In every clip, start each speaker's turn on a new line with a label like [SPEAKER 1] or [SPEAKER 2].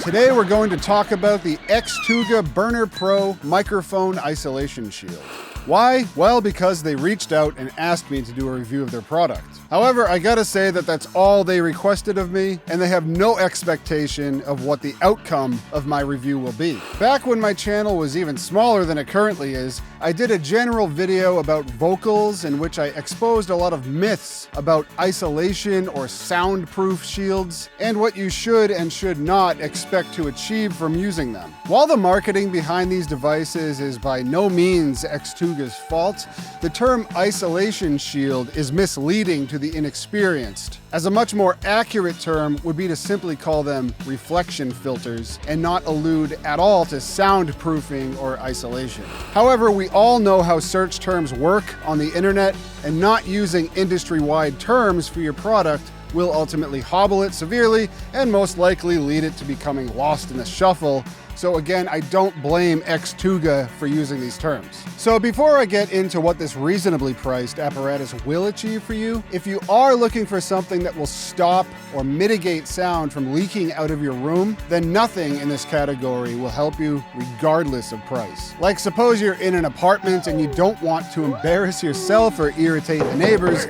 [SPEAKER 1] Today we're going to talk about the Xtuga Burner Pro Microphone Isolation Shield. Why? Well, because they reached out and asked me to do a review of their product. However, I gotta say that that's all they requested of me, and they have no expectation of what the outcome of my review will be. Back when my channel was even smaller than it currently is, I did a general video about vocals in which I exposed a lot of myths about isolation or soundproof shields, and what you should and should not expect to achieve from using them. While the marketing behind these devices is by no means Xtuga's fault, the term isolation shield is misleading to the inexperienced, as a much more accurate term would be to simply call them reflection filters and not allude at all to soundproofing or isolation. However, we all know how search terms work on the internet, and not using industry-wide terms for your product will ultimately hobble it severely and most likely lead it to becoming lost in the shuffle. So again, I don't blame Xtuga for using these terms. So before I get into what this reasonably priced apparatus will achieve for you, if you are looking for something that will stop or mitigate sound from leaking out of your room, then nothing in this category will help you regardless of price. Like suppose you're in an apartment and you don't want to embarrass yourself or irritate the neighbors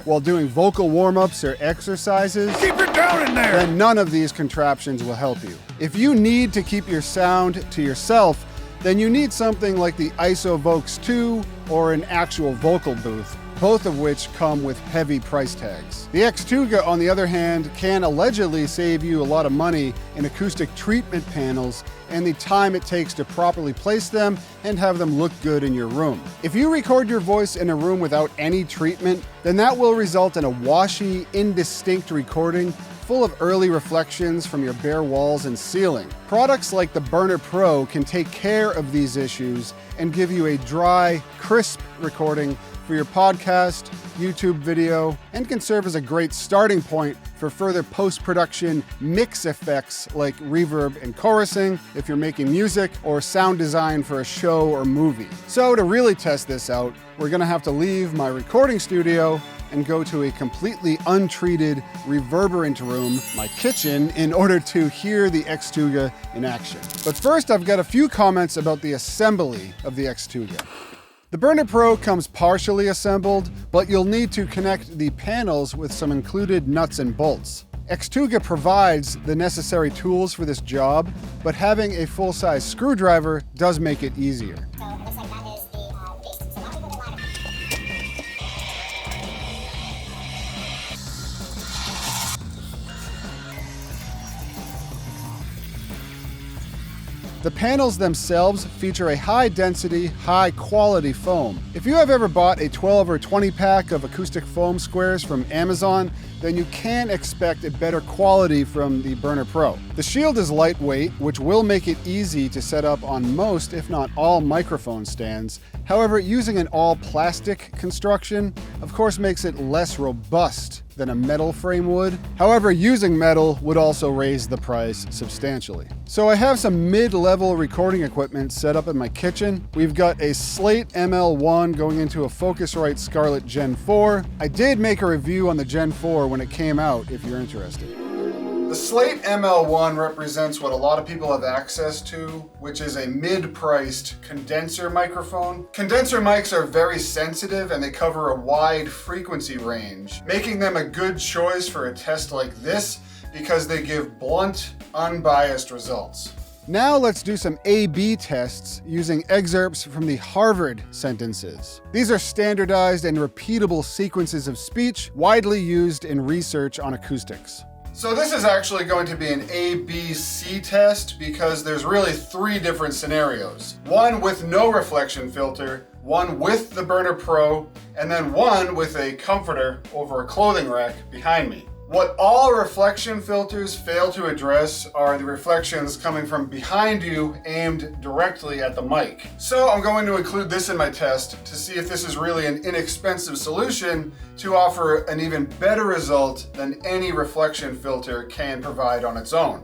[SPEAKER 1] while doing vocal warm-ups or exercises.
[SPEAKER 2] Keep it down in there!
[SPEAKER 1] Then none of these contraptions will help you. If you need to keep your sound to yourself, then you need something like the ISOVOX 2 or an actual vocal booth, both of which come with heavy price tags. The Xtuga, on the other hand, can allegedly save you a lot of money in acoustic treatment panels and the time it takes to properly place them and have them look good in your room. If you record your voice in a room without any treatment, then that will result in a washy, indistinct recording full of early reflections from your bare walls and ceiling. Products like the Burner Pro can take care of these issues and give you a dry, crisp recording for your podcast, YouTube video, and can serve as a great starting point for further post-production mix effects like reverb and chorusing if you're making music, or sound design for a show or movie. So to really test this out, we're gonna have to leave my recording studio and go to a completely untreated, reverberant room, my kitchen, in order to hear the Xtuga in action. But first, I've got a few comments about the assembly of the Xtuga. The Burner Pro comes partially assembled, but you'll need to connect the panels with some included nuts and bolts. Xtuga provides the necessary tools for this job, but having a full-size screwdriver does make it easier. The panels themselves feature a high-density, high-quality foam. If you have ever bought a 12 or 20 pack of acoustic foam squares from Amazon, then you can expect a better quality from the Burner Pro. The shield is lightweight, which will make it easy to set up on most, if not all, microphone stands. However, using an all-plastic construction, of course, makes it less robust than a metal frame would. However, using metal would also raise the price substantially. So I have some mid-level recording equipment set up in my kitchen. We've got a Slate ML1 going into a Focusrite Scarlett Gen 4. I did make a review on the Gen 4 when it came out, if you're interested. The Slate ML1 represents what a lot of people have access to, which is a mid-priced condenser microphone. Condenser mics are very sensitive and they cover a wide frequency range, making them a good choice for a test like this because they give blunt, unbiased results. Now let's do some A/B tests using excerpts from the Harvard sentences. These are standardized and repeatable sequences of speech widely used in research on acoustics. So this is actually going to be an A-B-C test because there's really three different scenarios. One with no reflection filter, one with the Burner Pro, and then one with a comforter over a clothing rack behind me. What all reflection filters fail to address are the reflections coming from behind you aimed directly at the mic. So I'm going to include this in my test to see if this is really an inexpensive solution to offer an even better result than any reflection filter can provide on its own.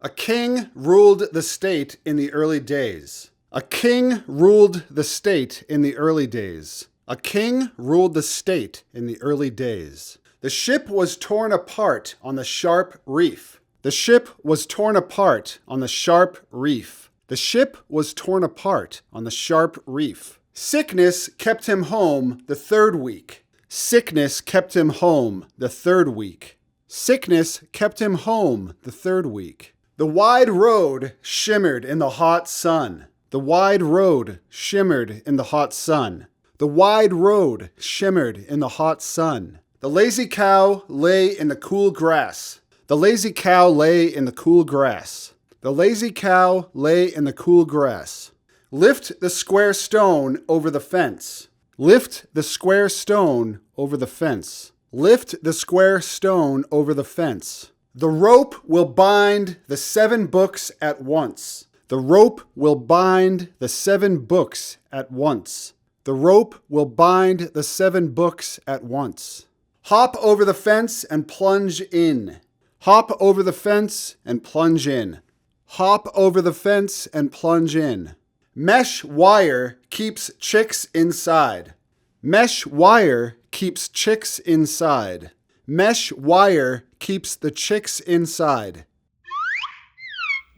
[SPEAKER 1] A king ruled the state in the early days. A king ruled the state in the early days. A king ruled the state in the early days. The ship was torn apart on the sharp reef. The ship was torn apart on the sharp reef. The ship was torn apart on the sharp reef. Sickness kept him home the third week. Sickness kept him home the third week. Sickness kept him home the third week. The wide road shimmered in the hot sun. The wide road shimmered in the hot sun. The wide road shimmered in the hot sun. The lazy cow lay in the cool grass. The lazy cow lay in the cool grass. The lazy cow lay in the cool grass. Lift the square stone over the fence. Lift the square stone over the fence. Lift the square stone over the fence. The rope will bind the 7 books at once. The rope will bind the 7 books at once. The rope will bind the 7 books at once. Hop over the fence and plunge in. Hop over the fence and plunge in. Hop over the fence and plunge in. Mesh wire keeps chicks inside. Mesh wire keeps chicks inside. Mesh wire keeps the chicks inside.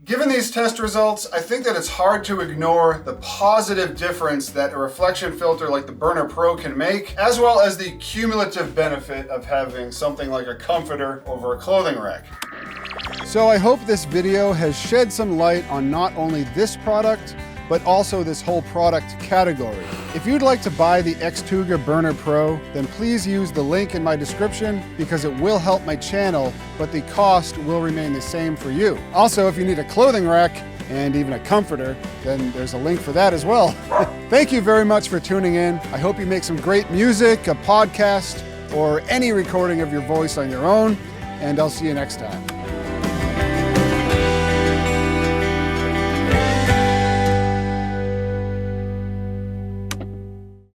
[SPEAKER 1] Given these test results, I think that it's hard to ignore the positive difference that a reflection filter like the Burner Pro can make, as well as the cumulative benefit of having something like a comforter over a clothing rack. So I hope this video has shed some light on not only this product, but also this whole product category. If you'd like to buy the Xtuga Burner Pro, then please use the link in my description because it will help my channel, but the cost will remain the same for you. Also, if you need a clothing rack and even a comforter, then there's a link for that as well. Thank you very much for tuning in. I hope you make some great music, a podcast, or any recording of your voice on your own, and I'll see you next time.